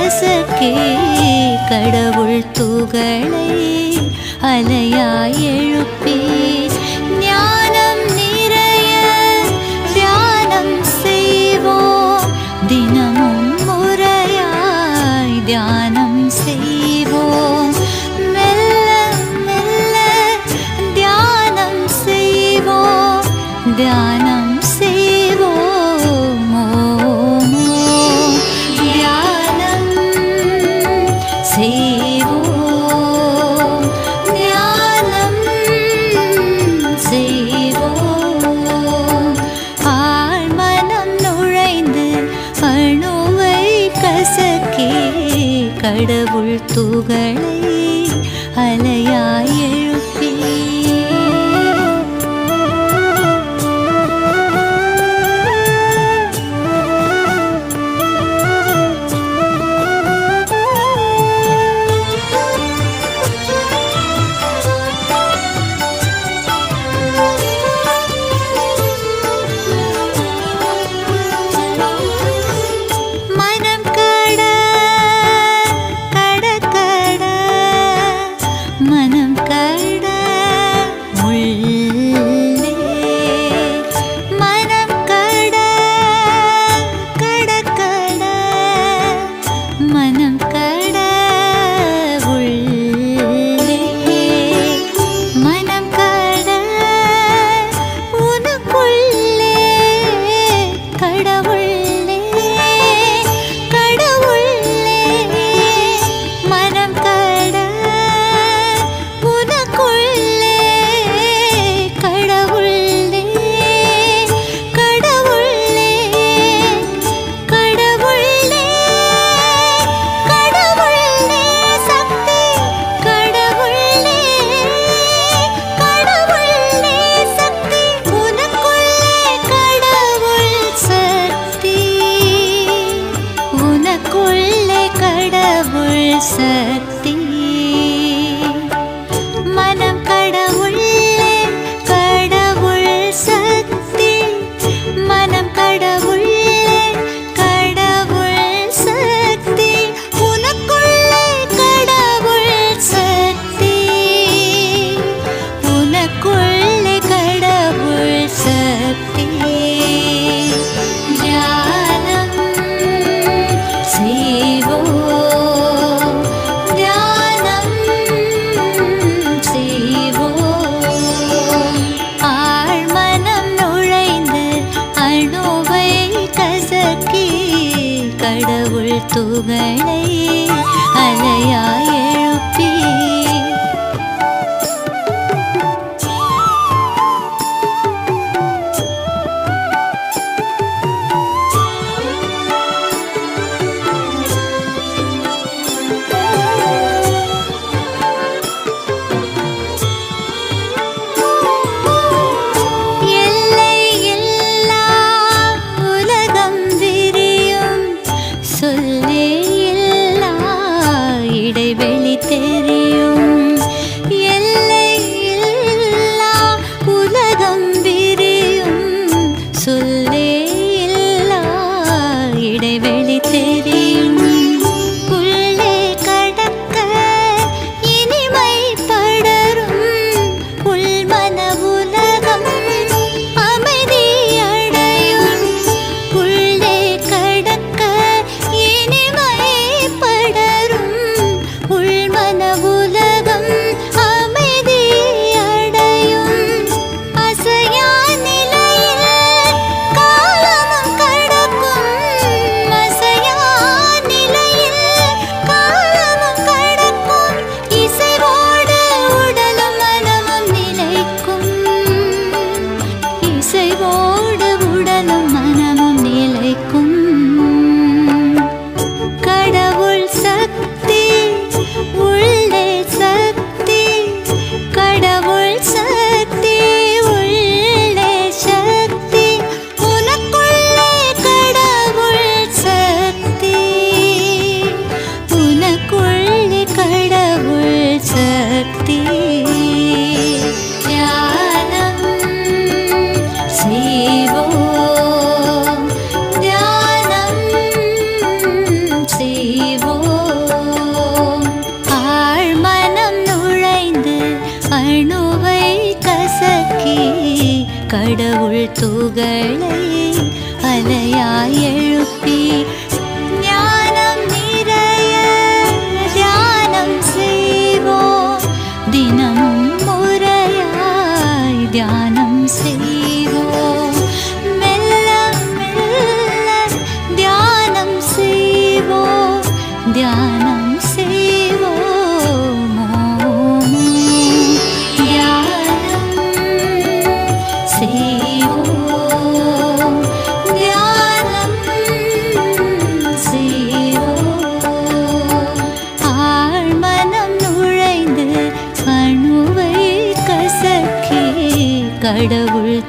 கசக்கே கடவுள் துகளை அலையாய் எழுப்பி ஞானம் நிறைய தியானம் செய்வோம். தினமும் முறையாய் தியானம் செய்வோம். மெல்ல மெல்ல தியானம் செய்வோம். தியானம் செய்வோம். தியானம் செய்வோம். தியானம் செய்வோம். ஆழ்மனம் நுழைந்து அணுவை கசக்கே கடவுள் துகளை அலையாய் எழுப்பி மனம் கட உள்ளே மனம் கட கட கட மனம் கட உள்ளே மனம் கட உனக்குள்ளே கடவுளே கடவுளே மனம் கட சக்தி மனம் கடவுளே கடவுள் சக்தி மனம் கடவுளே கடவுள் சக்தி உனக்குள்ளே கடவுள் சக்தி உனக்குள்ளே கடவுள் சக்தி தியானம் செய்வோம். கடவுள் துகளை அலையாய் எழுப்பி சொல்லே இல்லா இடைவெளி தெரியும். எல்லை இல்லா உலகம் விரியும். சொல்லே இல்லா இடைவெளி தெரியும். உள்ளே கடக்க இனிமை படரும். உள்மன உலகம் அமைதி அடையும். உள்ளே கடக்க இனிமை கடவுள் துகளை அலையாய் எழுப்பி ஞானம் நிறைய தியானம் செய்வோம். தினமும் முறையாய் தியானம் செய்வோம். மெல்ல மெல்ல தியானம் செய்வோம். தியானம் செய்வோம். தியானம் செய்வோம். தியானம் செய்வோம். ஆழ்மனம் நுழைந்து அணுவை கசக்கி கடவுள்